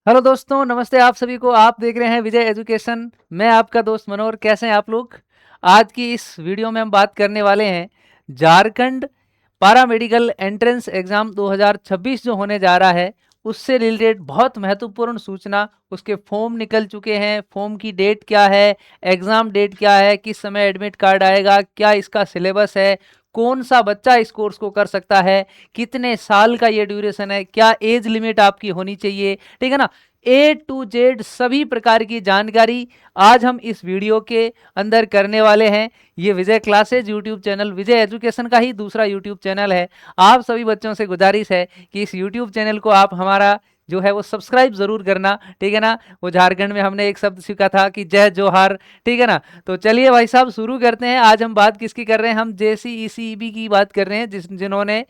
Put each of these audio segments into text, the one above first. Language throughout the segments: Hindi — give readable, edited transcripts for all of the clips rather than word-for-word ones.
हेलो दोस्तों, नमस्ते आप सभी को। आप देख रहे हैं विजय एजुकेशन। मैं आपका दोस्त मनोहर। कैसे हैं आप लोग? आज की इस वीडियो में हम बात करने वाले हैं झारखंड पारा मेडिकल एंट्रेंस एग्जाम 2026 जो होने जा रहा है उससे रिलेटेड बहुत महत्वपूर्ण सूचना। उसके फॉर्म निकल चुके हैं, फॉर्म की डेट क्या है, एग्जाम डेट क्या है, किस समय एडमिट कार्ड आएगा, क्या इसका सिलेबस है, कौन सा बच्चा इस कोर्स को कर सकता है, कितने साल का ये ड्यूरेशन है, क्या एज लिमिट आपकी होनी चाहिए, ठीक है ना। ए टू जेड सभी प्रकार की जानकारी आज हम इस वीडियो के अंदर करने वाले हैं। ये विजय क्लासेज यूट्यूब चैनल, विजय एजुकेशन का ही दूसरा यूट्यूब चैनल है। आप सभी बच्चों से गुजारिश है कि इस यूट्यूब चैनल को आप हमारा जो है वो सब्सक्राइब जरूर करना, ठीक है ना। वो झारखंड में हमने एक शब्द सीखा था कि जय जोहार, ठीक है ना। तो चलिए भाई साहब शुरू करते हैं। आज हम बात किसकी कर रहे हैं? हम जेसीईसीबी की बात कर रहे हैं, जिन्होंने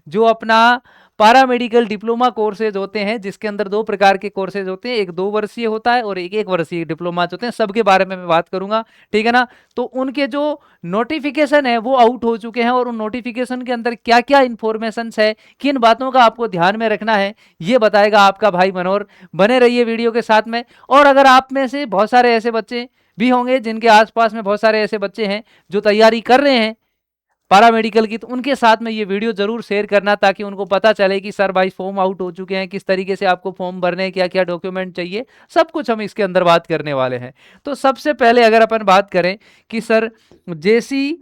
जो अपना पारा मेडिकल डिप्लोमा कोर्सेज होते हैं, जिसके अंदर दो प्रकार के कोर्सेज होते हैं, एक 2 वर्षीय होता है और एक वर्षीय डिप्लोमा होते हैं। सबके बारे में मैं बात करूंगा, ठीक है ना। तो उनके जो नोटिफिकेशन है वो आउट हो चुके हैं और उन नोटिफिकेशन के अंदर क्या क्या इंफॉर्मेशन है, किन बातों का आपको ध्यान में रखना है, ये बताएगा आपका भाई मनोहर। बने रहिए वीडियो के साथ में। और अगर आप में से बहुत सारे ऐसे बच्चे भी होंगे जिनके आसपास में बहुत सारे ऐसे बच्चे हैं जो तैयारी कर रहे हैं पारा मेडिकल की, तो उनके साथ में ये वीडियो जरूर शेयर करना ताकि उनको पता चले कि सर भाई फॉर्म आउट हो चुके हैं, किस तरीके से आपको फॉर्म भरने हैं, क्या क्या डॉक्यूमेंट चाहिए, सब कुछ हम इसके अंदर बात करने वाले हैं। तो सबसे पहले अगर अपन बात करें कि सर जेसी,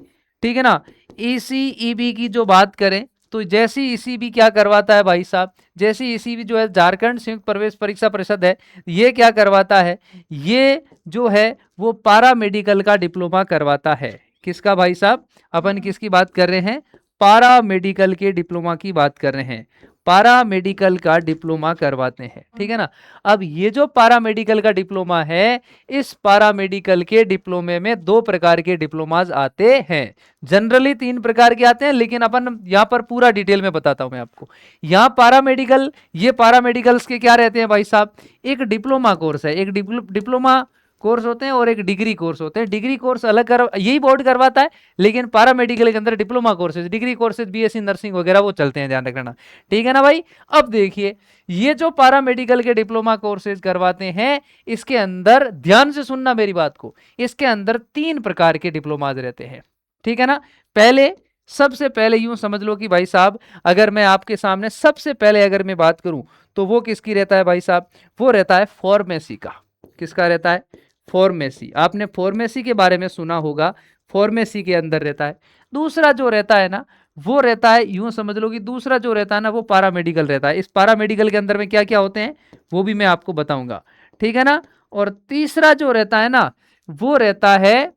ठीक है ना, ईसीईबी की जो बात करें तो जैसी ईसीबी क्या करवाता है भाई साहब? जैसी ईसीबी जो है झारखंड संयुक्त प्रवेश परीक्षा परिषद है, ये क्या करवाता है? ये जो है वो पारा मेडिकल का डिप्लोमा करवाता है। किसका भाई साहब? अपन किसकी बात कर रहे हैं? पारा मेडिकल के डिप्लोमा की बात कर रहे हैं। पारा मेडिकल का डिप्लोमा करवाते हैं, ठीक है ना। अब ये जो पारा मेडिकल का डिप्लोमा है, इस पारा मेडिकल के डिप्लोमे में दो प्रकार के डिप्लोमाज आते हैं। जनरली 3 प्रकार के आते हैं, लेकिन अपन यहां पर पूरा डिटेल में बताता हूं मैं आपको। यहां पारा मेडिकल, ये पारा मेडिकल्स के क्या रहते हैं भाई साहब? एक डिप्लोमा कोर्स है, एक डिप्लोमा कोर्स होते हैं और एक डिग्री कोर्स होते हैं। डिग्री कोर्स अलग कर, यही बोर्ड करवाता है, लेकिन पारा मेडिकल के अंदर diploma courses, degree courses, BSc nursing वगैरह वो चलते हैं, ध्यान रखना, ठीक है ना भाई। अब देखिए, ये जो पारा मेडिकल के डिप्लोमा कोर्सेज करवाते हैं, इसके अंदर ध्यान से सुनना मेरी बात को, इसके अंदर 3 प्रकार के डिप्लोमाज रहते हैं, ठीक है ना। पहले, सबसे पहले यूं समझ लो कि भाई साहब, अगर मैं आपके सामने सबसे पहले अगर मैं बात करूं तो वो किसकी रहता है भाई साहब? वो रहता है फार्मेसी का। किसका रहता है? फार्मेसी। आपने फार्मेसी के बारे में सुना होगा, फार्मेसी के अंदर रहता है। दूसरा जो रहता है ना, वो रहता है, यूं समझ लो कि दूसरा जो रहता है ना वो पारामेडिकल रहता है। इस पारामेडिकल के अंदर में क्या क्या होते हैं वो भी मैं आपको बताऊंगा, ठीक है ना। और तीसरा जो रहता है ना, वो रहता है,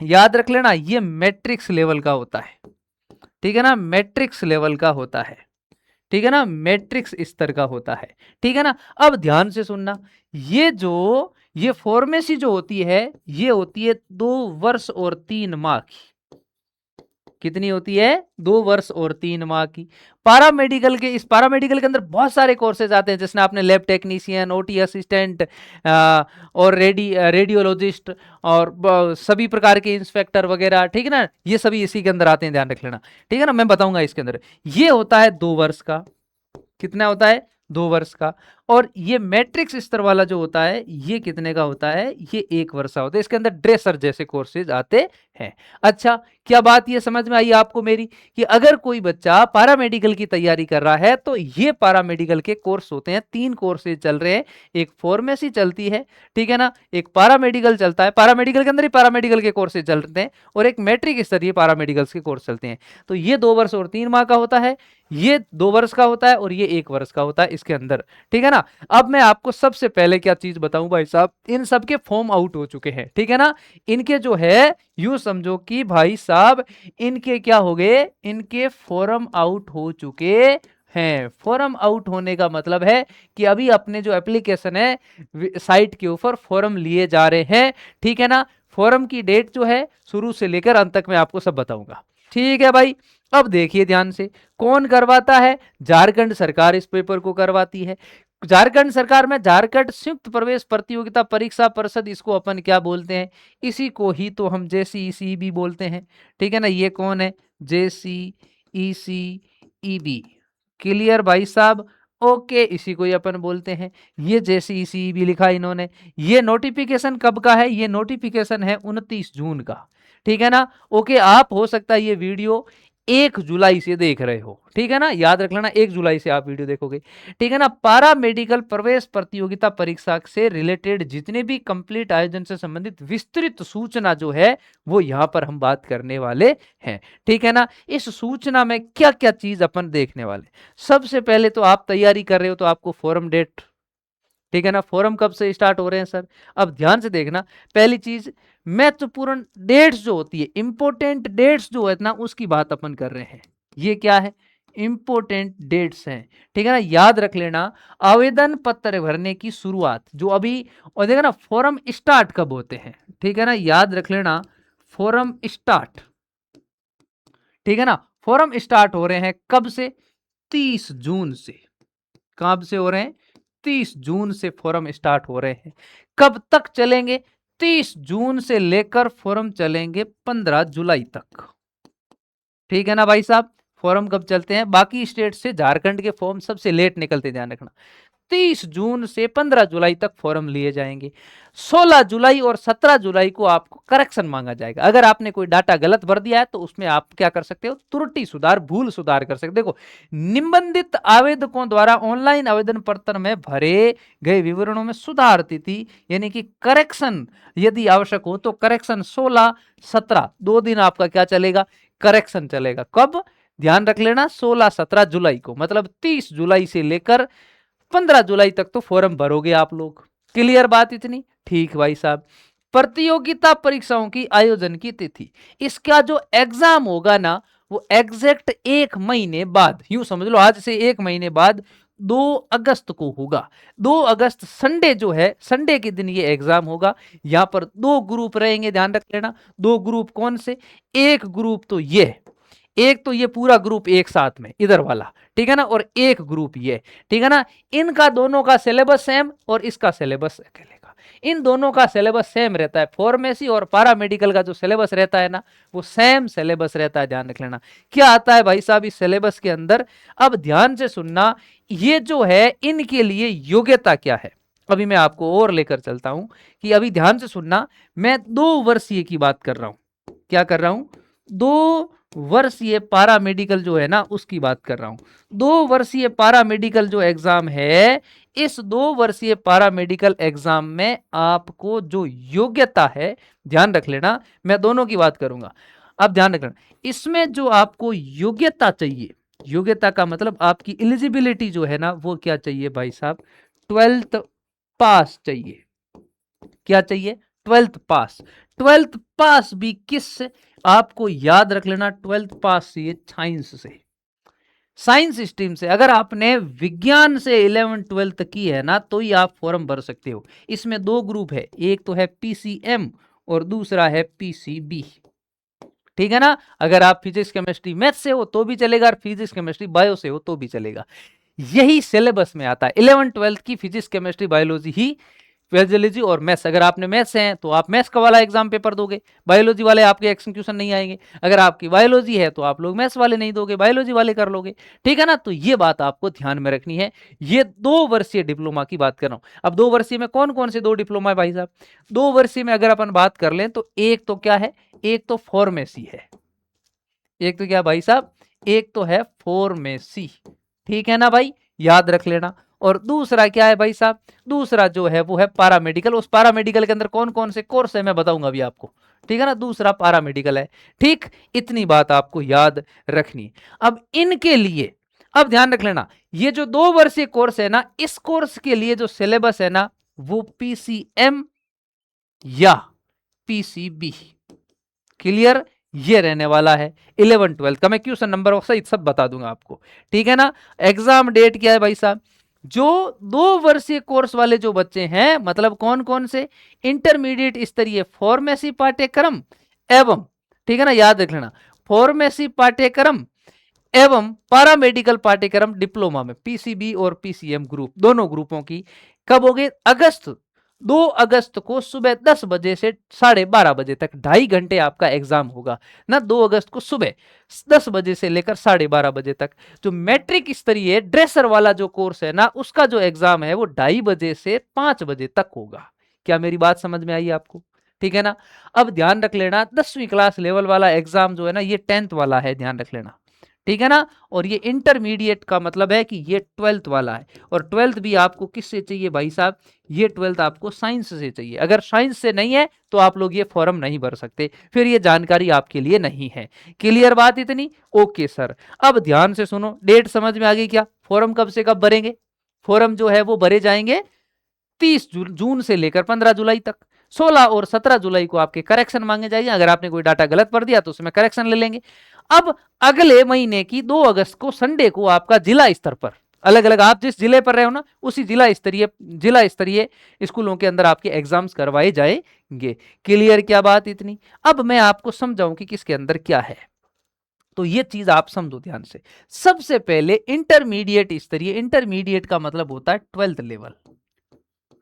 याद रख लेना, ये मैट्रिक्स लेवल का होता है, ठीक है ना। मैट्रिक्स लेवल का होता है, ठीक है ना, मैट्रिक्स स्तर का होता है, ठीक है ना। अब ध्यान से सुनना, ये जो ये फॉर्मेसी जो होती है, ये होती है 2 वर्ष और 3 माह की। कितनी होती है? 2 वर्ष और 3 माह की। पारामेडिकल के, इस पारामेडिकल के अंदर बहुत सारे कोर्सेज आते हैं, जिसमें आपने लैब टेक्नीशियन, ओटी असिस्टेंट और रेडियोलॉजिस्ट और सभी प्रकार के इंस्पेक्टर वगैरह, ठीक है ना, ये सभी इसी के अंदर आते हैं, ध्यान रख लेना, ठीक है ना। मैं बताऊंगा इसके अंदर। ये होता है 2 वर्ष का। कितना होता है? 2 वर्ष का। और ये मैट्रिक्स स्तर वाला जो होता है, ये कितने का होता है? ये 1 वर्ष का होता है। इसके अंदर ड्रेसर जैसे कोर्सेज आते हैं। अच्छा, क्या बात ये समझ में आई आपको मेरी कि अगर कोई बच्चा पारामेडिकल की तैयारी कर रहा है तो ये पारामेडिकल के कोर्स होते हैं। 3 कोर्सेज चल रहे हैं, एक फार्मेसी चलती है, ठीक है ना, एक पारामेडिकल चलता है, पारामेडिकल के अंदर ही पारामेडिकल के कोर्सेज चलते हैं, और एक मैट्रिक स्तरीय पारामेडिकल्स के कोर्स चलते हैं। तो ये 2 वर्ष और 3 माह का होता है, ये 2 वर्ष का होता है, और ये 1 वर्ष का होता है इसके अंदर, ठीक है ना। अब मैं आपको सबसे पहले क्या चीज बताऊं भाई साहब, इन सब के फॉर्म आउट हो चुके हैं, ठीक है ना। इनके जो है, यूं समझो कि भाई साहब, इनके क्या हो गए? इनके फॉर्म आउट हो चुके हैं। फॉर्म आउट होने का मतलब है कि अभी अपने जो एप्लीकेशन है साइट के ऊपर फॉर्म लिए जा रहे हैं, ठीक है ना। फॉर्म की डेट जो है शुरू से लेकर अंत तक मैं आपको सब बताऊंगा, ठीक है भाई। अब देखिए ध्यान से, कौन करवाता है? झारखंड सरकार इस पेपर को करवाती है। झारखंड सरकार में झारखंड संयुक्त प्रवेश प्रतियोगिता परीक्षा परिषद, इसको अपन क्या बोलते हैं? इसी को ही तो हम जेसीईसीबी बोलते हैं, ठीक है ना। ये कौन है? जेसीईसीबी। क्लियर भाई साहब। ओके, इसी को ही अपन बोलते हैं। ये जैसे इसी भी लिखा इन्होंने। ये नोटिफिकेशन कब का है? ये नोटिफिकेशन है 29 जून का, ठीक है ना। ओके, आप हो सकता है ये वीडियो 1 जुलाई से देख रहे हो, ठीक है ना, याद रख लेना 1 जुलाई से आप वीडियो देखोगे, ठीक है ना। पारा मेडिकल प्रवेश प्रतियोगिता परीक्षा से रिलेटेड जितने भी कंप्लीट आयोजन से संबंधित विस्तृत सूचना जो है वो यहां पर हम बात करने वाले हैं, ठीक है ना। इस सूचना में क्या क्या चीज अपन देखने वाले। सबसे पहले तो आप तैयारी कर रहे हो तो आपको फोरम डेट, ठीक है ना, फोरम कब से स्टार्ट हो रहे हैं सर। अब ध्यान से देखना, पहली चीज महत्वपूर्ण डेट्स जो होती है, इंपोर्टेंट डेट्स जो है ना, उसकी बात अपन कर रहे हैं। ये क्या है? इंपोर्टेंट डेट्स हैं, ठीक है ना, याद रख लेना। आवेदन पत्र भरने की शुरुआत जो अभी, और देखा ना फोरम स्टार्ट कब होते हैं, ठीक है ना, याद रख लेना फोरम स्टार्ट, ठीक है ना। फोरम स्टार्ट हो रहे हैं कब से? 30 जून से। कब से हो रहे हैं? 30 जून से फोरम स्टार्ट हो रहे हैं। कब तक चलेंगे? 30 जून से लेकर फोरम चलेंगे 15 जुलाई तक, ठीक है ना भाई साहब। फोरम कब चलते हैं? बाकी स्टेट से झारखंड के फॉर्म सबसे लेट निकलते, ध्यान रखना। 30 जून से 15 जुलाई तक फॉर्म लिए जाएंगे। 16 जुलाई और 17 जुलाई को आपको करेक्शन मांगा जाएगा। अगर आपने कोई डाटा गलत भर दिया है तो उसमें आप क्या कर सकते हो? त्रुटि सुधार, भूल सुधार कर सकते हो। देखो, निबंधित आवेदकों द्वारा ऑनलाइन आवेदन पत्र में भरे गए विवरणों में सुधार तिथि यानी कि करेक्शन यदि आवश्यक हो तो करेक्शन 16 17 2 दिन आपका क्या चलेगा? करेक्शन चलेगा। कब? ध्यान रख लेना 16 17 जुलाई को, मतलब 30 जुलाई से लेकर 15 जुलाई तक तो फॉर्म भरोगे आप लोग। क्लियर बात इतनी? ठीक भाई साहब। प्रतियोगिता परीक्षाओं की आयोजन की तिथि, इसका जो एग्जाम होगा ना वो एग्जैक्ट 1 महीने बाद, यूं समझ लो आज से 1 महीने बाद 2 अगस्त को होगा। 2 अगस्त संडे जो है, संडे के दिन ये एग्जाम होगा। यहां पर 2 ग्रुप रहेंगे, ध्यान रख लेना। 2 ग्रुप कौन से? एक ग्रुप तो ये, एक तो ये पूरा ग्रुप एक साथ में इधर वाला, ठीक है ना, और एक ग्रुप ये, ठीक है ना। इनका दोनों का सिलेबस सेम और इसका सिलेबस अकेले का, इन दोनों का सिलेबस सेम रहता है। फार्मेसी और पारा मेडिकल का जो सिलेबस रहता है ना वो सेम सिलेबस रहता है, ध्यान रख लेना। क्या आता है भाई साहब इस सिलेबस के अंदर? अब ध्यान से सुनना, ये जो है इनके लिए योग्यता क्या है, अभी मैं आपको और लेकर चलता हूं कि अभी ध्यान से सुनना। मैं 2 वर्षीय की बात कर रहा हूं। क्या कर रहा हूं? 2 वर्षीय पारा मेडिकल जो है ना उसकी बात कर रहा हूं। 2 वर्षीय पारा मेडिकल जो एग्जाम है, इस 2 वर्षीय पारा मेडिकल एग्जाम में आपको जो योग्यता है, ध्यान रख लेना, मैं दोनों की बात करूंगा। अब ध्यान रखना, इसमें जो आपको योग्यता चाहिए, योग्यता का मतलब आपकी एलिजिबिलिटी जो है ना वो क्या चाहिए भाई साहब? 12th पास चाहिए। क्या चाहिए? 12th पास। 12th पास भी किस से? आपको याद रख लेना 12th पास ये साइंस से, साइंस स्ट्रीम से। अगर आपने विज्ञान से 11 12th की है ना तो ही आप फॉर्म भर सकते हो। इसमें 2 ग्रुप है, एक तो है पीसीएम और दूसरा है पीसीबी, ठीक है ना। अगर आप फिजिक्स केमिस्ट्री मैथ से हो तो भी चलेगा और फिजिक्स केमिस्ट्री बायो से हो तो भी चलेगा। यही सिलेबस में आता है। 11 12th की फिजिक्स केमिस्ट्री बायोलॉजी ही, फिजियोलॉजी और मैथ्स। अगर आपने मैथ्स से हैं तो आप मैथ्स का वाला एग्जाम पेपर दोगे, बायोलॉजी वाले आपके एग्जीक्यूशन नहीं आएंगे। अगर आपकी बायोलॉजी है तो आप लोग मैथ्स वाले नहीं दोगे, बायोलॉजी वाले कर लोगे, ठीक है ना। तो ये बात आपको ध्यान में रखनी है। ये 2 वर्षीय डिप्लोमा की बात कर रहा हूं। अब 2 वर्षीय में कौन कौन से 2 डिप्लोमा है भाई साहब? 2 वर्षीय में अगर अपन बात कर लें तो एक तो क्या है? एक तो फार्मेसी है। एक तो क्या भाई साहब? एक तो है फार्मेसी, ठीक है ना भाई, याद रख लेना। और दूसरा क्या है भाई साहब? दूसरा जो है वो है पारामेडिकल। उस पारामेडिकल के अंदर कौन कौन से कोर्स है मैं बताऊंगा अभी आपको, ठीक है ना। दूसरा पारामेडिकल है, ठीक। इतनी बात आपको याद रखनी। अब इनके लिए अब ध्यान रख लेना, ये जो 2 वर्षीय कोर्स है ना, इस कोर्स के लिए जो सिलेबस है ना वो पीसीएम या पीसीबी, क्लियर, ये रहने वाला है। 11 12 का मैं क्वेश्चन नंबर सहित सब बता दूंगा आपको, ठीक है ना। एग्जाम डेट क्या है भाई साहब? जो 2 वर्षीय कोर्स वाले जो बच्चे हैं, मतलब कौन कौन से? इंटरमीडिएट स्तरीय फार्मेसी पाठ्यक्रम एवं, ठीक है ना, याद रख लेना, फार्मेसी पाठ्यक्रम एवं पारामेडिकल पाठ्यक्रम डिप्लोमा में पीसीबी और पीसीएम ग्रुप, दोनों ग्रुपों की कब होगी? अगस्त 2 अगस्त को सुबह 10 बजे से 12:30 बजे तक 2.5 घंटे आपका एग्जाम होगा ना। 2 अगस्त को सुबह 10 बजे से लेकर 12:30 बजे तक। जो मैट्रिक स्तरीय ड्रेसर वाला जो कोर्स है ना, उसका जो एग्जाम है वो 2:30 बजे से 5 बजे तक होगा। क्या मेरी बात समझ में आई आपको? ठीक है ना। अब ध्यान रख लेना, 10वीं क्लास लेवल वाला एग्जाम जो है ना, ये 10th वाला है, ध्यान रख लेना। ठीक है ना। और ये इंटरमीडिएट का मतलब है कि ये 12th वाला है। और 12th भी आपको किससे चाहिए भाई साहब? ये 12th आपको साइंस से चाहिए। अगर साइंस से नहीं है तो आप लोग ये फॉर्म नहीं भर सकते, फिर ये जानकारी आपके लिए नहीं है। क्लियर बात इतनी? Okay sir. अब ध्यान से सुनो, डेट समझ में आ गई क्या? फॉर्म कब से कब भरेंगे? फॉर्म जो है वो भरे जाएंगे 30 जून से लेकर 15 जुलाई तक। 16 और 17 जुलाई को आपके करेक्शन मांगे जाएंगे। अगर आपने कोई डाटा गलत भर दिया तो उसमें करेक्शन ले लेंगे। अब अगले महीने की 2 अगस्त को संडे को आपका जिला स्तर पर, अलग अलग आप जिस जिले पर रहे हो ना, उसी जिला स्तरीय स्कूलों के अंदर आपके एग्जाम्स करवाए जाएंगे। क्लियर क्या बात इतनी? अब मैं आपको समझाऊं कि किसके अंदर क्या है, तो ये चीज आप समझो ध्यान से। सबसे पहले इंटरमीडिएट स्तरीय, इंटरमीडिएट का मतलब होता है 12th लेवल।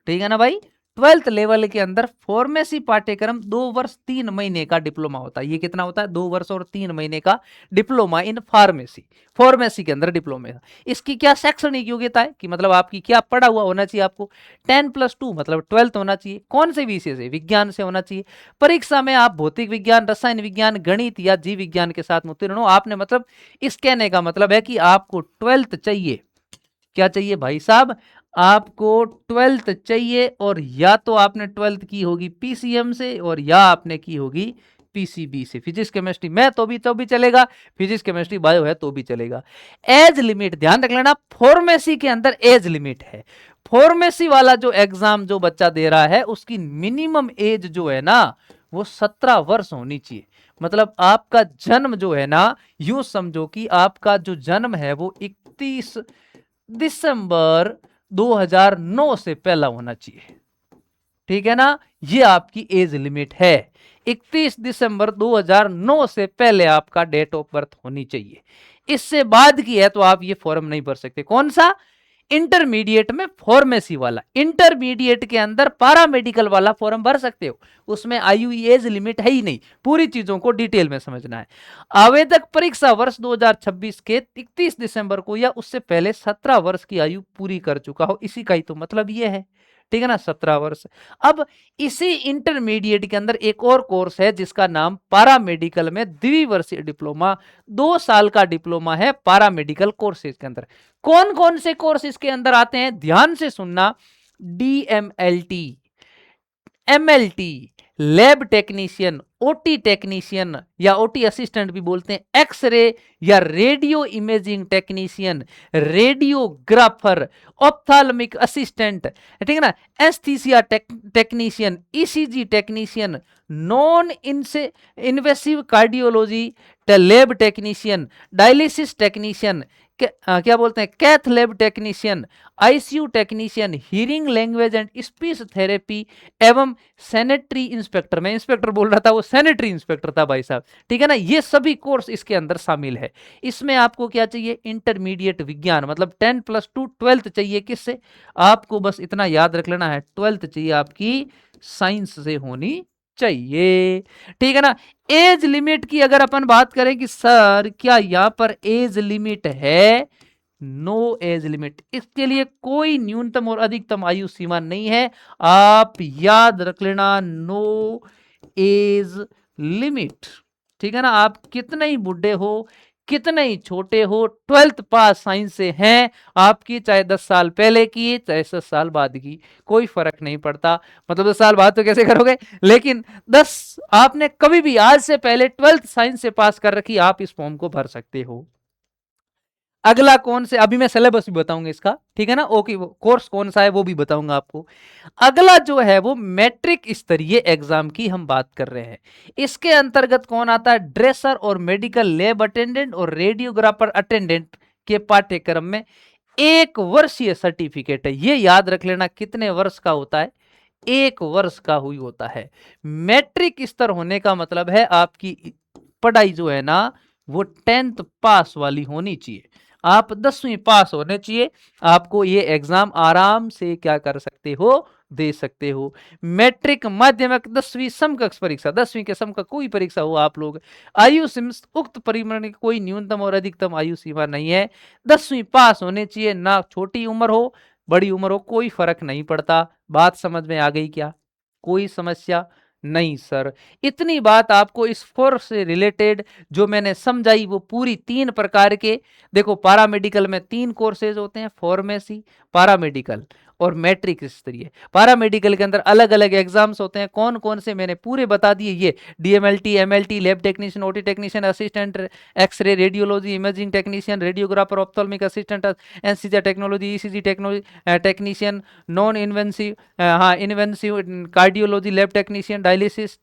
ठीक है ना भाई। 12th लेवल के अंदर फार्मेसी पाठ्यक्रम 2 वर्ष 3 महीने का डिप्लोमा होता है। ये कितना होता है? 2 वर्ष और 3 महीने का डिप्लोमा इन फार्मेसी। फार्मेसी के अंदर डिप्लोमा। इसकी क्या शैक्षणिक योग्यता है कि मतलब आपकी क्या पढ़ा हुआ होना चाहिए? आपको 10+2 मतलब 12th होना चाहिए। कौन से विषय से? विज्ञान से होना चाहिए। परीक्षा में आप भौतिक विज्ञान, रसायन विज्ञान, गणित या जीव विज्ञान के साथ उत्तीर्ण हो। आपने मतलब इस कहने का मतलब है कि आपको 12th चाहिए। क्या चाहिए भाई साहब? आपको 12th चाहिए, और या तो आपने 12th की होगी पीसीएम से, और या आपने की होगी पीसीबी से। फिजिक्स केमिस्ट्री में तो भी चलेगा, फिजिक्स केमिस्ट्री बायो है तो भी चलेगा। एज लिमिट ध्यान रख लेना, फार्मेसी के अंदर एज लिमिट है। फार्मेसी वाला जो एग्जाम जो बच्चा दे रहा है, उसकी मिनिमम एज जो है ना, वो 17 वर्ष होनी चाहिए। मतलब आपका जन्म जो है ना, यूं समझो कि आपका जो जन्म है वो 31 दिसंबर 2009 से पहला होना चाहिए। ठीक है ना। ये आपकी एज लिमिट है। 31 दिसंबर 2009 से पहले आपका डेट ऑफ बर्थ होनी चाहिए। इससे बाद की है तो आप ये फॉर्म नहीं भर सकते। कौन सा? इंटरमीडिएट में फार्मेसी वाला। इंटरमीडिएट के अंदर पैरामेडिकल वाला फॉर्म भर सकते हो, उसमें आयु एज लिमिट है ही नहीं। पूरी चीजों को डिटेल में समझना है। आवेदक परीक्षा वर्ष 2026 के 31 दिसंबर को या उससे पहले 17 वर्ष की आयु पूरी कर चुका हो, इसी का ही तो मतलब ये है। ठीक है ना, 17 वर्ष। अब इसी इंटरमीडिएट के अंदर एक और कोर्स है जिसका नाम पैरामेडिकल में द्विवर्षीय डिप्लोमा, 2 साल का डिप्लोमा है पैरामेडिकल कोर्सेज के अंदर। कौन कौन से कोर्स इसके अंदर आते हैं? ध्यान से सुनना। DMLT, MLT, lab technician, OT technician या ओटी असिस्टेंट भी बोलते हैं, एक्सरे या radio imaging technician, radiographer, ophthalmic assistant, ठीक है ना, anaesthesia technician, ECG technician, non invasive cardiology lab technician, dialysis technician, क्या बोलते हैं, cath lab technician, ICU technician, hearing language and speech therapy एवं सैनिटरी इंस्पेक्टर। मैं इंस्पेक्टर बोल रहा था, वो सैनिटरी इंस्पेक्टर था भाई साहब। ठीक है ना। ये सभी कोर्स इसके अंदर शामिल है। इसमें आपको क्या चाहिए? इंटरमीडिएट विज्ञान, मतलब 10+2 12th चाहिए। किससे? आपको बस इतना याद रख लेना है, 12th चाहिए आपकी साइंस से होनी चाहिए। ठीक है ना। एज लिमिट की अगर अपन बात करें कि सर क्या यहां पर एज लिमिट है? No age limit. इसके लिए कोई न्यूनतम और अधिकतम आयु सीमा नहीं है। आप याद रख लेना, नो एज लिमिट। ठीक है ना। आप कितने ही बुढ़े हो, कितने ही छोटे हो, 12th पास साइंस से हैं आपकी, चाहे 10 साल पहले की, चाहे 10 साल बाद की, कोई फर्क नहीं पड़ता। मतलब 10 साल बाद तो कैसे करोगे, लेकिन 10 आपने कभी भी आज से पहले 12th साइंस से पास कर रखी, आप इस फॉर्म को भर सकते हो। अगला कौन से, अभी मैं सिलेबस भी बताऊंगा इसका, ठीक है ना। ओके, वो कोर्स कौन सा है वो भी बताऊंगा आपको। अगला जो है वो मैट्रिक स्तरीय एग्जाम की हम बात कर रहे हैं। इसके अंतर्गत कौन आता है? ड्रेसर और मेडिकल लैब अटेंडेंट और रेडियोग्राफर अटेंडेंट के पाठ्यक्रम में 1 वर्षीय सर्टिफिकेट है। ये याद रख लेना, कितने वर्ष का होता है? 1 वर्ष का हुई होता है। मैट्रिक स्तर होने का मतलब है आपकी पढ़ाई जो है ना, वो 10th पास वाली होनी चाहिए। आप 10वीं पास होने चाहिए, आपको ये एग्जाम आराम से क्या कर सकते हो? दे सकते हो। मैट्रिक माध्यमिक 10वीं समकक्ष परीक्षा, 10वीं के समकक्ष कोई परीक्षा हो आप लोग, आयु सीमा उक्त परिमाण की कोई न्यूनतम और अधिकतम आयु सीमा नहीं है। 10वीं पास होने चाहिए, ना छोटी उम्र हो बड़ी उम्र हो, कोई फर्क नहीं पड़ता। बात समझ में आ गई क्या? कोई समस्या नहीं सर। इतनी बात आपको इस फोर्स से रिलेटेड जो मैंने समझाई वो पूरी 3 प्रकार के, देखो पैरामेडिकल में 3 कोर्सेज होते हैं, फार्मेसी, पैरामेडिकल और मैट्रिक स्तरीय। पैरामेडिकल के अंदर अलग अलग एग्जाम्स होते हैं, कौन कौन से मैंने पूरे बता दिए। ये DMLT, MLT, lab technician, OT technician, assistant X ray radiology, imaging technician, radiographer, ophthalmic assistant, anaesthesia technology, ECG technician, non invasive, हाँ invasive cardiology, lab technician, dialysis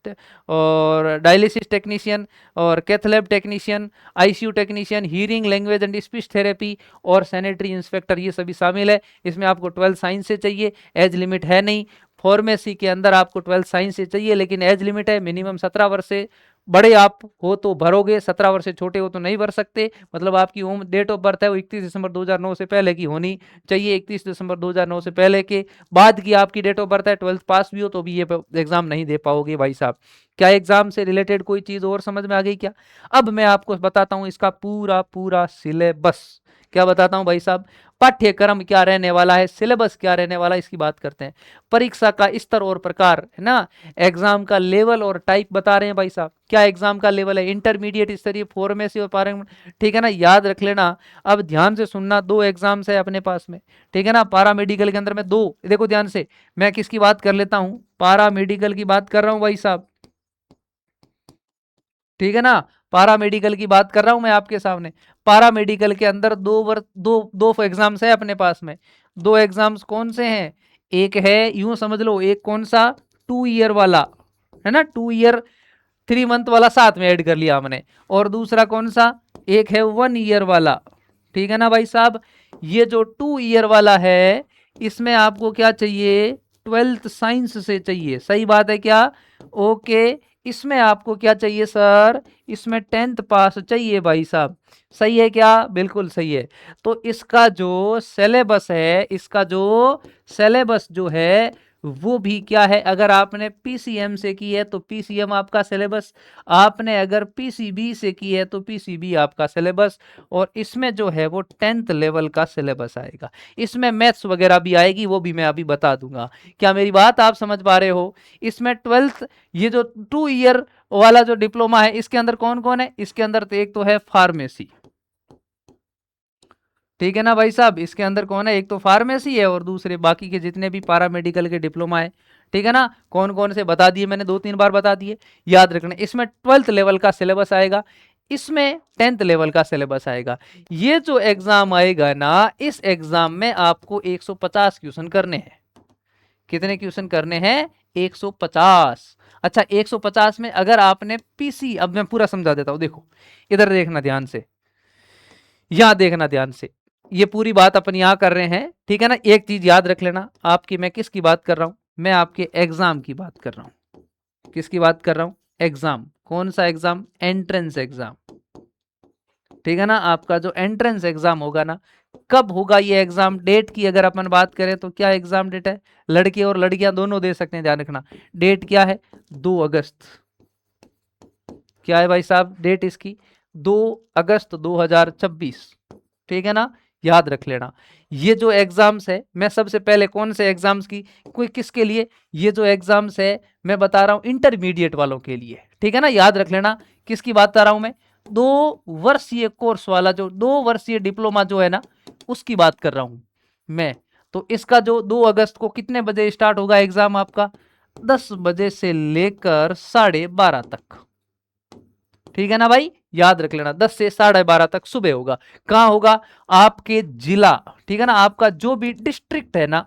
और डायलिसिस टेक्नीशियन और cath lab technician, ICU technician, hearing, language and speech therapy और सैनिटरी इंस्पेक्टर, ये सभी शामिल है। इसमें आपको 12 साइंस से चाहिए, एज लिमिट है नहीं। फार्मेसी के अंदर आपको 12 साइंस से चाहिए, लेकिन एज लिमिट है, मिनिमम 17 वर्ष से बड़े आप हो तो भरोगे, 17 वर्ष से छोटे हो तो नहीं भर सकते। मतलब आपकी उम्र, डेट ऑफ बर्थ है वो 31 दिसंबर 2009 से पहले की होनी चाहिए। 31 दिसंबर 2009 से पहले के बाद की आपकी डेट ऑफ बर्थ है, 12th पास भी हो तो भी ये एग्जाम नहीं दे पाओगे भाई साहब। क्या एग्जाम से रिलेटेड कोई चीज और समझ में आ गई क्या? अब मैं आपको बताता हूं इसका पूरा पूरा सिलेबस। क्या बताता हूं भाई साहब? पाठ्यक्रम क्या रहने वाला है, सिलेबस क्या रहने वाला है, इसकी बात करते हैं। परीक्षा का स्तर और प्रकार है ना, एग्जाम का लेवल और टाइप बता रहे हैं भाई साहब। क्या एग्जाम का लेवल है? इंटरमीडिएट स्तरीय, फार्मेसी और पैरामेडिकल, ठीक है ना, याद रख लेना। अब ध्यान से सुनना, 2 एग्जाम्स है अपने पास में, ठीक है ना। पैरामेडिकल के अंदर में 2, देखो ध्यान से, मैं किसकी बात कर लेता हूं, पैरामेडिकल की बात कर रहा हूं भाई साहब, ठीक है ना। पैरामेडिकल की बात कर रहा हूं मैं आपके सामने। पैरामेडिकल के अंदर दो एग्जाम्स है अपने पास में। 2 एग्जाम्स कौन से हैं? एक है, यूं समझ लो, एक कौन सा, 2 ईयर वाला है ना, 2 ईयर 3 मंथ वाला साथ में ऐड कर लिया हमने। और दूसरा कौन सा, एक है 1 ईयर वाला, ठीक है ना भाई साहब। ये जो 2 ईयर वाला है, इसमें आपको क्या चाहिए, 12th साइंस से चाहिए, सही बात है क्या? ओके। इसमें आपको क्या चाहिए सर? इसमें 10th पास चाहिए भाई साहब, सही है क्या? बिल्कुल सही है। तो इसका जो सिलेबस है, इसका जो सिलेबस जो है वो भी क्या है, अगर आपने पीसीएम से की है तो पीसीएम आपका सिलेबस, आपने अगर पीसीबी से की है तो पीसीबी आपका सिलेबस, और इसमें जो है वो 10th लेवल का सिलेबस आएगा। इसमें मैथ्स वगैरह भी आएगी, वो भी मैं अभी बता दूंगा। क्या मेरी बात आप समझ पा रहे हो? इसमें 12th, ये जो 2 ईयर वाला जो डिप्लोमा है, इसके अंदर कौन कौन है? इसके अंदर तो एक तो है फार्मेसी, ठीक है ना भाई साहब। इसके अंदर कौन है? एक तो फार्मेसी है और दूसरे बाकी के जितने भी पैरामेडिकल के डिप्लोमा है, ठीक है ना। कौन कौन से बता दिए मैंने, 2-3 बार बता दिए, याद रखना। इसमें 12th लेवल का सिलेबस आएगा, इसमें 10th लेवल का सिलेबस आएगा। ये जो एग्जाम आएगा ना, इस एग्जाम में आपको 150 क्वेश्चन करने हैं। कितने क्वेश्चन करने हैं? 150। अच्छा, 150 में अगर आपने पीसी, अब मैं पूरा समझा देता हूं, देखो इधर देखना ध्यान से, यहां देखना ध्यान से, ये पूरी बात अपन यहां कर रहे हैं, ठीक है ना। एक चीज याद रख लेना आपकी, मैं किसकी बात कर रहा हूं? मैं आपके एग्जाम की बात कर रहा हूं। किसकी बात कर रहा हूं? एग्जाम। कौन सा एग्जाम? एंट्रेंस एग्जाम, ठीक है ना। आपका जो एंट्रेंस एग्जाम होगा ना, कब होगा ये एग्जाम? डेट की अगर अपन बात करें तो क्या एग्जाम डेट है? लड़के और लड़कियां दोनों दे सकते हैं, ध्यान रखना। डेट क्या है? 2 अगस्त। क्या है भाई साहब डेट इसकी? 2 अगस्त 2026, ठीक है ना, याद रख लेना। ये जो एग्जाम्स है, मैं सबसे पहले कौन से एग्जाम्स की, कोई किसके लिए, ये जो एग्जाम्स है मैं बता रहा हूं इंटरमीडिएट वालों के लिए, ठीक है ना, याद रख लेना। किसकी बात कर रहा हूं मैं? 2 वर्षीय कोर्स वाला, जो 2 वर्षीय डिप्लोमा जो है ना, उसकी बात कर रहा हूं मैं। तो इसका जो 2 अगस्त को कितने बजे स्टार्ट होगा एग्जाम आपका? 10 बजे से लेकर 12:30 तक, ठीक है ना भाई, याद रख लेना। 10 से 12:30 तक सुबह होगा। कहां होगा? आपके जिला, ठीक है ना, आपका जो भी डिस्ट्रिक्ट है ना,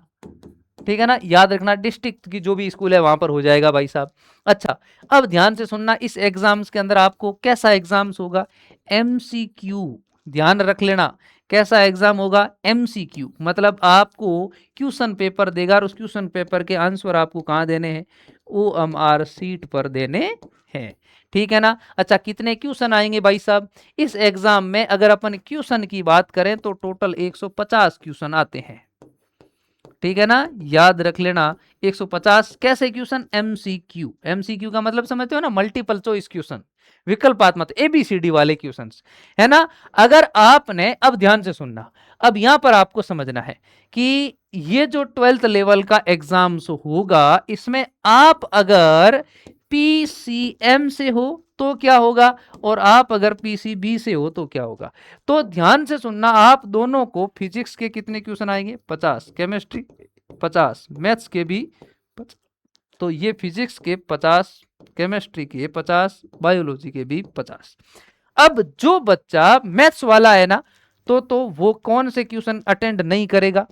ठीक है ना, याद रखना, डिस्ट्रिक्ट की जो भी स्कूल है वहां पर हो जाएगा भाई साहब। अच्छा, अब ध्यान से सुनना, इस एग्जाम्स के अंदर आपको कैसा एग्जाम्स होगा? एमसीक्यू, ध्यान रख लेना। कैसा एग्जाम होगा? एमसीक्यू, मतलब आपको क्वेश्चन पेपर देगा और उस क्वेश्चन पेपर के आंसर आपको कहां देने हैं? ओएमआर सीट पर देने हैं, ठीक है ना। अच्छा, कितने क्वेश्चन आएंगे भाई साहब इस एग्जाम में? अगर अपन क्वेश्चन की बात करें तो टोटल 150 क्वेश्चन आते हैं, ठीक है ना, याद रख लेना 150 कैसे क्वेश्चन, एमसीक्यू। एमसीक्यू का मतलब समझते हो ना, मल्टीपल चॉइस क्वेश्चन, विकल्पात्मक एबीसीडी वाले क्वेश्चंस, है ना। अगर आपने, अब ध्यान से सुनना, अब यहां पर आपको समझना है कि ये जो 12th लेवल का एग्जाम्स होगा, इसमें आप अगर पीसीएम से हो तो क्या होगा, और आप अगर पीसीबी से हो तो क्या होगा। तो ध्यान से सुनना, आप दोनों को फिजिक्स के कितने क्वेश्चन आएंगे, 50, केमिस्ट्री 50, मैथ्स के भी 50, तो ये फिजिक्स के 50, केमिस्ट्री के 50, बायोलॉजी के भी 50। अब जो बच्चा मैथ्स वाला है ना, तो वो कौन से क्वेश्चन अटेंड नहीं करेगा,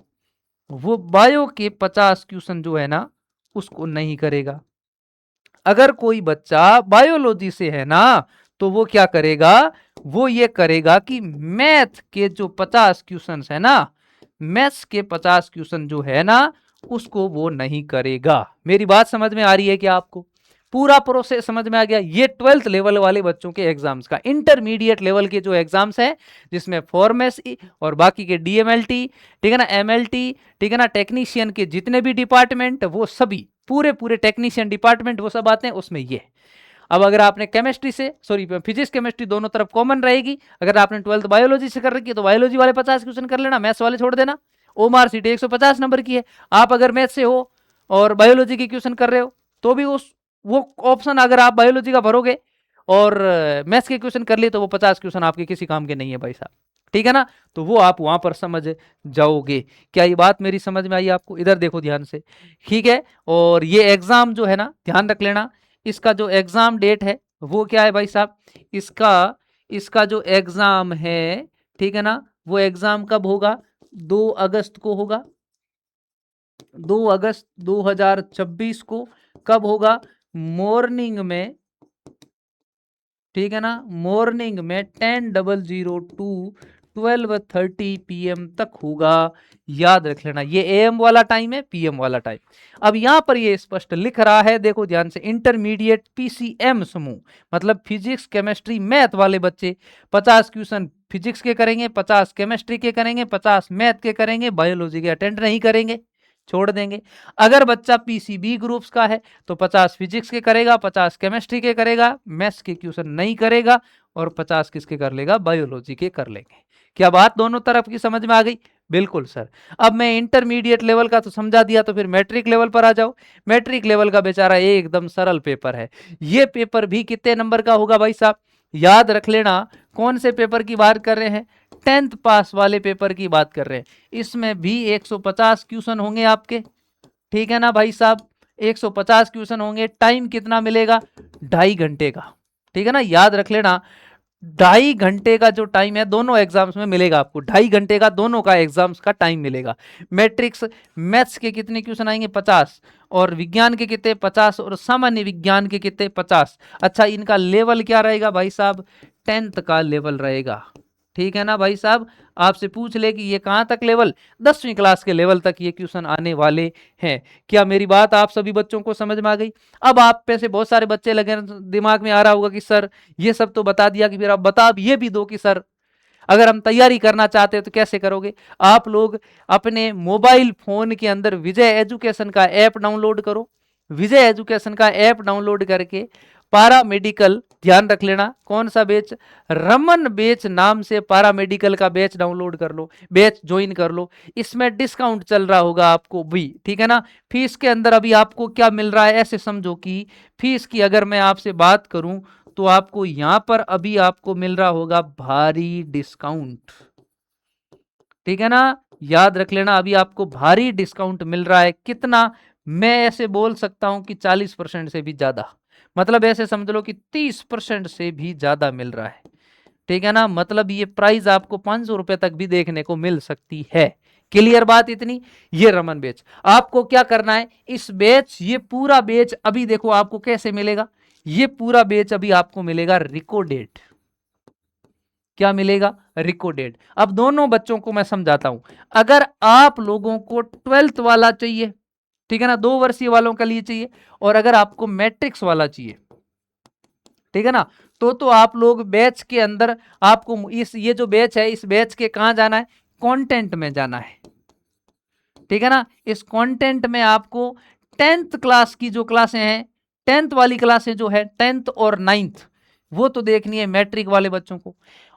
वो बायो के 50 क्वेश्चन जो है ना उसको नहीं करेगा। अगर कोई बच्चा बायोलॉजी से है ना, तो वो क्या करेगा, वो ये करेगा कि मैथ के जो 50 क्वेश्चंस है ना, मैथ्स के 50 क्वेश्चन जो है ना, उसको वो नहीं करेगा। मेरी बात समझ में आ रही है क्या आपको, पूरा प्रोसेस समझ में आ गया। ये 12th लेवल वाले बच्चों के एग्जाम्स का। इंटरमीडिएट लेवल के जो एग्जाम्स हैं, जिसमें फार्मेसी और बाकी के डीएमएलटी, ठीक है ना, एमएलटी, ठीक है ना, टेक्नीशियन के जितने भी डिपार्टमेंट, वो सभी पूरे पूरे टेक्नीशियन डिपार्टमेंट वो सब आते हैं उसमें ये। अब अगर आपने केमिस्ट्री से, सॉरी फिजिक्स केमिस्ट्री दोनों तरफ कॉमन रहेगी। अगर आपने 12th बायोलॉजी से कर रखी है तो बायोलॉजी वाले 50 क्वेश्चन कर लेना, मैथ्स वाले छोड़ देना। ओमार सीट 150 नंबर की है। आप अगर मैथ से हो और बायोलॉजी के क्वेश्चन कर रहे हो तो भी उस वो ऑप्शन अगर आप बायोलॉजी का भरोगे और मैथ्स के क्वेश्चन कर लिए तो वो 50 क्वेश्चन आपके किसी काम के नहीं है भाई साहब, ठीक है ना। तो वो आप वहां पर समझ जाओगे। क्या ये बात मेरी समझ में आई आपको, इधर देखो ध्यान से, ठीक है। और ये एग्जाम जो है ना, ध्यान रख लेना, इसका जो एग्जाम डेट है वो क्या है भाई साहब, इसका इसका जो एग्जाम है, ठीक है ना, वो एग्जाम कब होगा, 2 अगस्त को होगा। 2 अगस्त 2026 को कब होगा, मॉर्निंग में, ठीक है ना, मॉर्निंग में 10:00 टू 12:30 PM तक होगा। याद रख लेना, ये एएम वाला टाइम है, पीएम वाला टाइम। अब यहां पर ये स्पष्ट लिख रहा है, देखो ध्यान से, इंटरमीडिएट पीसीएम समूह, मतलब फिजिक्स केमिस्ट्री मैथ वाले बच्चे 50 क्वेश्चन फिजिक्स के करेंगे, 50 केमिस्ट्री के करेंगे, 50 मैथ के करेंगे, बायोलॉजी के अटेंड नहीं करेंगे, छोड़ देंगे। अगर बच्चा पीसीबी ग्रुप्स का है तो 50 फिजिक्स के करेगा, 50 केमिस्ट्री के करेगा, मैथ्स के क्वेश्चन नहीं करेगा, और 50 किसके कर लेगा, बायोलॉजी के कर लेंगे। क्या बात दोनों तरफ की समझ में आ गई, बिल्कुल सर। अब मैं इंटरमीडिएट लेवल का तो समझा दिया, तो फिर मैट्रिक लेवल पर आ जाओ। मैट्रिक लेवल का बेचारा एकदम सरल पेपर है। ये पेपर भी कितने नंबर का होगा भाई साहब, याद रख लेना, कौन से पेपर की बात कर रहे हैं, 10th पास वाले पेपर की बात कर रहे हैं। इसमें भी 150 क्वेश्चन होंगे आपके, ठीक है ना भाई साहब, 150 क्वेश्चन होंगे। टाइम कितना मिलेगा, 2.5 घंटे का, ठीक है ना, याद रख लेना। 2.5 घंटे का जो टाइम है दोनों एग्जाम्स में मिलेगा आपको, 2.5 घंटे का दोनों का एग्जाम्स का टाइम मिलेगा। मैट्रिक्स मैथ्स के कितने क्वेश्चन आएंगे, 50, और विज्ञान के कितने, 50, और सामान्य विज्ञान के कितने, 50। अच्छा, इनका लेवल क्या रहेगा भाई साहब, 10th का लेवल रहेगा, ठीक है ना भाई साहब। आपसे पूछ ले कि ये कहां तक लेवल, 10वीं क्लास के लेवल तक ये क्वेश्चन आने वाले हैं। क्या मेरी बात आप सभी बच्चों को समझ में आ गई। अब आप पे से बहुत सारे बच्चे लगे, दिमाग में आ रहा होगा कि सर ये सब तो बता दिया, कि फिर आप बता अब ये भी दो कि सर अगर हम तैयारी करना चाहते हैं तो कैसे करोगे। आप लोग अपने मोबाइल फोन के अंदर विजय एजुकेशन का ऐप डाउनलोड करो। विजय एजुकेशन का ऐप डाउनलोड करके पारा मेडिकल, ध्यान रख लेना कौन सा बैच, रमन बैच नाम से पारा मेडिकल का बैच डाउनलोड कर लो, बैच ज्वाइन कर लो। इसमें डिस्काउंट चल रहा होगा आपको भी, ठीक है ना। फीस के अंदर अभी आपको क्या मिल रहा है, ऐसे समझो कि फीस की अगर मैं आपसे बात करूं तो आपको यहां पर अभी आपको मिल रहा होगा भारी डिस्काउंट, ठीक है ना। याद रख लेना, अभी आपको भारी डिस्काउंट मिल रहा है। कितना, मैं ऐसे बोल सकता हूं कि 40% से भी ज्यादा, मतलब ऐसे समझ लो कि 30% से भी ज्यादा मिल रहा है, ठीक है ना। मतलब ये प्राइस आपको 500 रुपए तक भी देखने को मिल सकती है। क्लियर बात इतनी। ये रमन बेच, आपको क्या करना है, इस बेच, ये पूरा बेच अभी देखो आपको कैसे मिलेगा। ये पूरा बेच अभी आपको मिलेगा रिकॉर्डेड, क्या मिलेगा, रिकॉर्डेड। अब दोनों बच्चों को मैं समझाता हूं। अगर आप लोगों को 12th वाला चाहिए, ठीक है ना, 2 वर्षीय वालों के लिए चाहिए, और अगर आपको मैट्रिक्स वाला चाहिए, ठीक है ना, तो आप लोग बैच के अंदर, आपको इस ये जो बैच है, इस बैच के कहां जाना है, कंटेंट में जाना है, ठीक है ना। इस कंटेंट में आपको 10th क्लास की जो क्लासें हैं, 10th वाली क्लासें जो है 10th और 9th, वो तो देखनी है मैट्रिक वाले बच्चों को।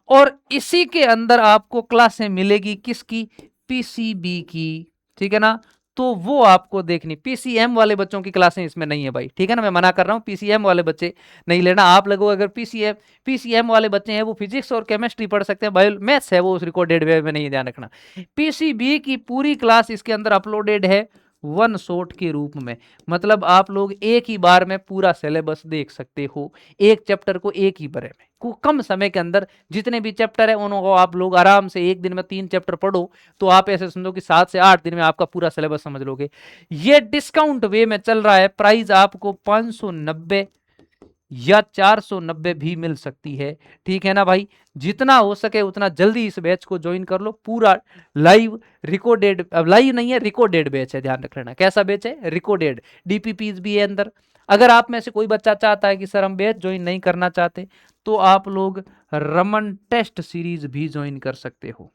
और इसी के अंदर आपको क्लासें मिलेगी किसकी, पीसीबी की, ठीक है ना। तो वो आपको देखनी, पीसीएम वाले बच्चों की क्लासें इसमें नहीं है भाई, ठीक है ना। मैं मना कर रहा हूं, पीसीएम वाले बच्चे नहीं लेना। आप लोगों अगर पीसीएम वाले बच्चे हैं वो फिजिक्स और केमिस्ट्री पढ़ सकते हैं, बायो मैथ्स है वो उस रिकॉर्डेड वे में नहीं, ध्यान रखना। पीसीबी की पूरी क्लास इसके अंदर अपलोडेड है वन शॉट के रूप में, मतलब आप लोग एक ही बार में पूरा सिलेबस देख सकते हो, एक चैप्टर को एक ही बार में कम समय के अंदर। जितने भी चैप्टर है उनको आप लोग आराम से एक दिन में 3 चैप्टर पढ़ो तो आप ऐसे समझो कि 7 से 8 दिन में आपका पूरा सिलेबस समझ लोगे। ये डिस्काउंट वे में चल रहा है, प्राइस आपको 590 या 490 भी मिल सकती है, ठीक है ना भाई। जितना हो सके उतना जल्दी इस बैच को ज्वाइन कर लो, पूरा लाइव रिकॉर्डेड, अब लाइव नहीं है रिकॉर्डेड बैच है, ध्यान रख लेना। कैसा बैच है, रिकॉर्डेड, डीपीपीज भी है अंदर। अगर आप में से कोई बच्चा चाहता है कि सर हम बैच ज्वाइन नहीं करना चाहते, तो आप लोग रमन टेस्ट सीरीज भी ज्वाइन कर सकते हो।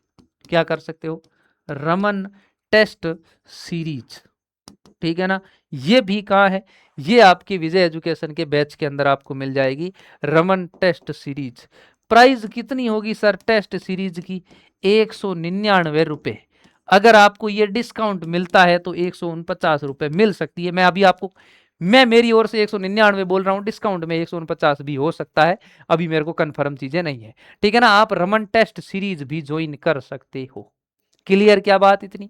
क्या कर सकते हो, रमन टेस्ट सीरीज, ठीक है ना। ये भी कहाँ है, ये आपकी विजय एजुकेशन के बैच के अंदर आपको मिल जाएगी, रमन टेस्ट सीरीज। प्राइस कितनी होगी सर टेस्ट सीरीज की, 199 रुपए। अगर आपको ये डिस्काउंट मिलता है तो 149 रुपए मिल सकती है। मैं अभी आपको, मैं मेरी ओर से 199 बोल रहा हूँ, डिस्काउंट में 149 भी हो सकता है, अभी मेरे को कंफर्म चीजें नहीं है, ठीक है ना। आप रमन टेस्ट सीरीज भी ज्वाइन कर सकते हो। क्लियर क्या बात इतनी।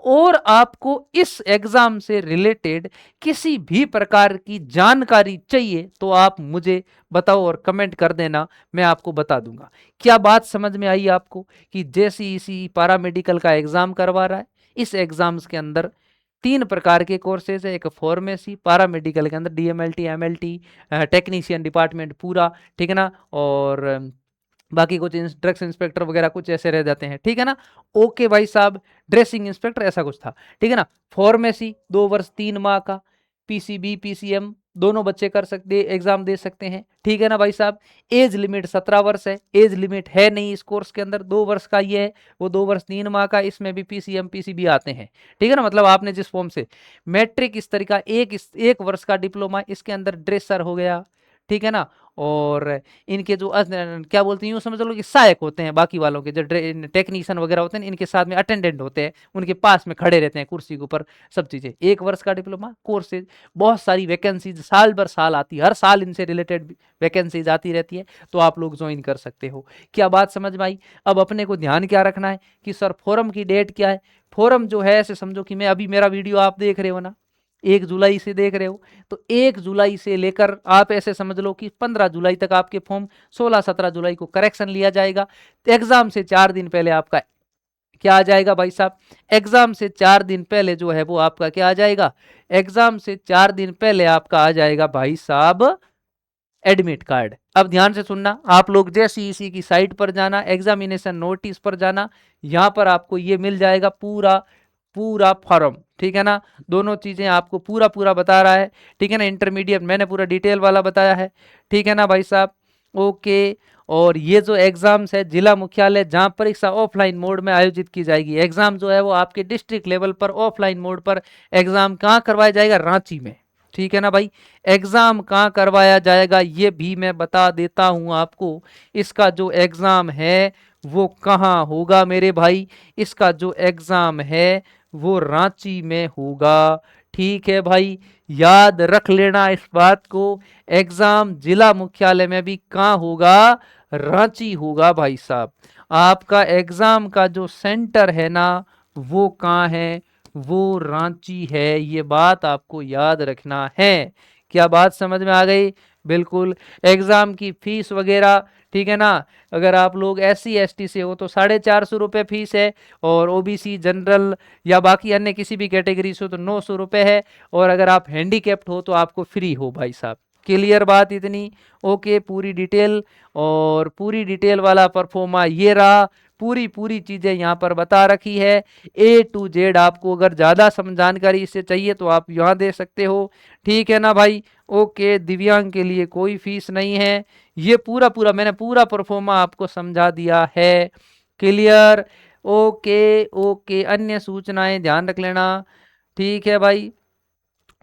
और आपको इस एग्जाम से रिलेटेड किसी भी प्रकार की जानकारी चाहिए तो आप मुझे बताओ और कमेंट कर देना, मैं आपको बता दूंगा। क्या बात समझ में आई आपको कि जेसीईसी पैरामेडिकल का एग्जाम करवा रहा है। इस एग्जाम्स के अंदर 3 प्रकार के कोर्सेज है, एक फार्मेसी, पैरामेडिकल के अंदर डीएमएलटी, एमएलटी, टेक्नीशियन डिपार्टमेंट पूरा, ठीक है ना। और बाकी कुछ ड्रग्स इंस्पेक्टर वगैरह कुछ ऐसे रह जाते हैं, ठीक है ना। ओके भाई साहब, ड्रेसिंग इंस्पेक्टर ऐसा कुछ था, ठीक है ना। फार्मेसी 2 वर्ष 3 माह का, पीसीबी पीसीएम दोनों बच्चे कर सकते, एग्जाम दे सकते हैं, ठीक है ना भाई साहब। एज लिमिट 17 वर्ष है, एज लिमिट है नहीं इस कोर्स के अंदर, 2 वर्ष का ये है, वो 2 वर्ष 3 माह का, इसमें भी पीसीएम पीसीबी आते हैं, ठीक है ना। मतलब आपने जिस फॉर्म से मैट्रिक इस तरह का एक वर्ष का डिप्लोमा, इसके अंदर ड्रेसर हो गया, ठीक है ना। और इनके जो क्या बोलते हैं, यूँ समझ लो कि सहायक होते हैं, बाकी वालों के जो टेक्नीशियन वगैरह होते हैं, इनके साथ में अटेंडेंट होते हैं, उनके पास में खड़े रहते हैं कुर्सी के ऊपर, सब चीज़ें। 1 वर्ष का डिप्लोमा कोर्सेज, बहुत सारी वैकेंसीज साल भर साल आती है, हर साल इनसे रिलेटेड वैकेंसीज आती रहती है, तो आप लोग ज्वाइन कर सकते हो। क्या बात समझ में आई। अब अपने को ध्यान क्या रखना है कि सर फोरम की डेट क्या है। फोरम जो है ऐसे समझो कि मैं अभी, मेरा वीडियो आप देख रहे हो ना, 1 जुलाई से देख रहे हो, तो 1 जुलाई से लेकर आप ऐसे समझ लो कि 15 जुलाई तक आपके फॉर्म, 16-17 जुलाई को करेक्शन लिया जाएगा। एग्जाम से 4 दिन पहले आपका क्या आ जाएगा भाई साहब, एग्जाम से 4 दिन पहले जो है वो आपका क्या आ जाएगा, एग्जाम से 4 दिन पहले आपका आ जाएगा भाई साहब एडमिट कार्ड। अब ध्यान से सुनना, आप लोग जेसीईसी की साइट पर जाना, एग्जामिनेशन नोटिस पर जाना, यहां पर आपको ये मिल जाएगा पूरा पूरा फॉर्म, ठीक है ना। दोनों चीजें आपको पूरा पूरा बता रहा है, ठीक है ना। इंटरमीडिएट मैंने पूरा डिटेल वाला बताया है, ठीक है ना भाई साहब। ओके। और ये जो एग्जाम्स है जिला मुख्यालय जहां परीक्षा ऑफलाइन मोड में आयोजित की जाएगी, एग्जाम जो है वो आपके डिस्ट्रिक्ट लेवल पर ऑफलाइन मोड पर एग्जाम कहाँ करवाया जाएगा, रांची में, ठीक है ना भाई। एग्जाम कहाँ करवाया जाएगा ये भी मैं बता देता हूं आपको। इसका जो एग्जाम है वो कहाँ होगा मेरे भाई, इसका जो एग्जाम है वो रांची में होगा, ठीक है भाई। याद रख लेना इस बात को, एग्जाम जिला मुख्यालय में भी कहाँ होगा, रांची होगा भाई साहब। आपका एग्जाम का जो सेंटर है ना वो कहाँ है, वो रांची है, ये बात आपको याद रखना है। क्या बात समझ में आ गई, बिल्कुल। एग्जाम की फीस वगैरह, ठीक है ना। अगर आप लोग SC ST से हो तो 450 रुपये फीस है, और OBC जनरल या बाकी अन्य किसी भी कैटेगरी से हो तो 900 रुपये है, और अगर आप हैंडीकैप्ड हो तो आपको फ्री हो भाई साहब। क्लियर बात इतनी, ओके। पूरी डिटेल, और पूरी डिटेल वाला परफॉर्मा ये रहा, पूरी पूरी चीजें यहाँ पर बता रखी है A to Z। आपको अगर ज्यादा जानकारी इससे चाहिए तो आप यहाँ दे सकते हो, ठीक है ना भाई। ओके, दिव्यांग के लिए कोई फीस नहीं है। ये पूरा पूरा मैंने पूरा परफॉर्मा आपको समझा दिया है, क्लियर। ओके ओके, अन्य सूचनाएं ध्यान रख लेना। ठीक है भाई,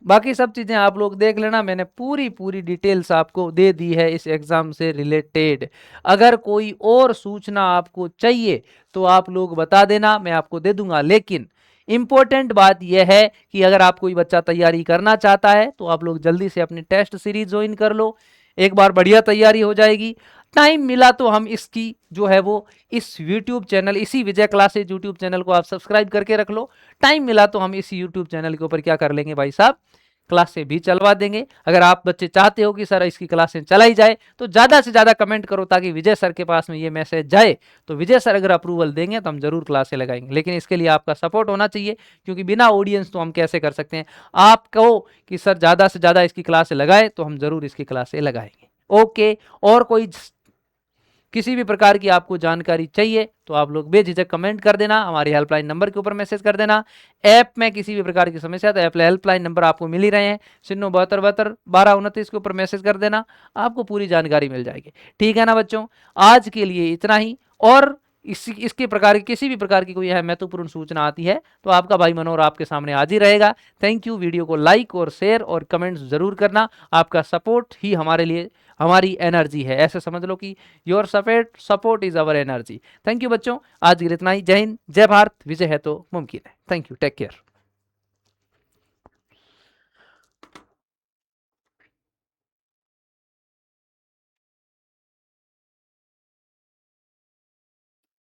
बाकी सब चीज़ें आप लोग देख लेना, मैंने पूरी डिटेल्स आपको दे दी है इस एग्ज़ाम से रिलेटेड। अगर कोई और सूचना आपको चाहिए तो आप लोग बता देना, मैं आपको दे दूंगा। लेकिन इम्पोर्टेंट बात यह है कि अगर आप कोई बच्चा तैयारी करना चाहता है तो आप लोग जल्दी से अपनी टेस्ट सीरीज ज्वाइन कर लो, एक बार बढ़िया तैयारी हो जाएगी। टाइम मिला तो हम इसकी जो है वो इस यूट्यूब चैनल, इसी विजय क्लासेज यूट्यूब चैनल को आप सब्सक्राइब करके रख लो। टाइम मिला तो हम इस यूट्यूब चैनल के ऊपर क्या कर लेंगे भाई साहब, क्लासें भी चलवा देंगे। अगर आप बच्चे चाहते हो कि सर इसकी क्लासें चलाई जाए तो ज़्यादा से ज़्यादा कमेंट करो, ताकि विजय सर के पास में ये मैसेज जाए, तो विजय सर अगर अप्रूवल देंगे तो हम जरूर क्लासें लगाएंगे। लेकिन इसके लिए आपका सपोर्ट होना चाहिए, क्योंकि बिना ऑडियंस तो हम कैसे कर सकते हैं। आप कहो कि सर ज़्यादा से ज़्यादा इसकी क्लासें लगाए तो हम जरूर इसकी क्लासें लगाएंगे। ओके, और कोई किसी भी प्रकार की आपको जानकारी चाहिए तो आप लोग बेझिझक कमेंट कर देना, हमारी हेल्पलाइन नंबर के ऊपर मैसेज कर देना। ऐप में किसी भी प्रकार की समस्या तो ऐप हेल्पलाइन नंबर आपको मिल ही रहे हैं, 9072721229 के ऊपर मैसेज कर देना, आपको पूरी जानकारी मिल जाएगी। ठीक है ना बच्चों, आज के लिए इतना ही। और इसके प्रकार की किसी भी प्रकार की कोई है महत्वपूर्ण सूचना आती है तो आपका भाई मनोहर आपके सामने हाजिर रहेगा। Thank you. वीडियो को लाइक और शेयर और कमेंट्स जरूर करना, आपका सपोर्ट ही हमारे लिए हमारी एनर्जी है, ऐसे समझ लो कि your support is our energy. Thank you बच्चों, आज के लिए इतना ही। जय हिंद, जय भारत, विजय है तो मुमकिन है। Thank you, take care.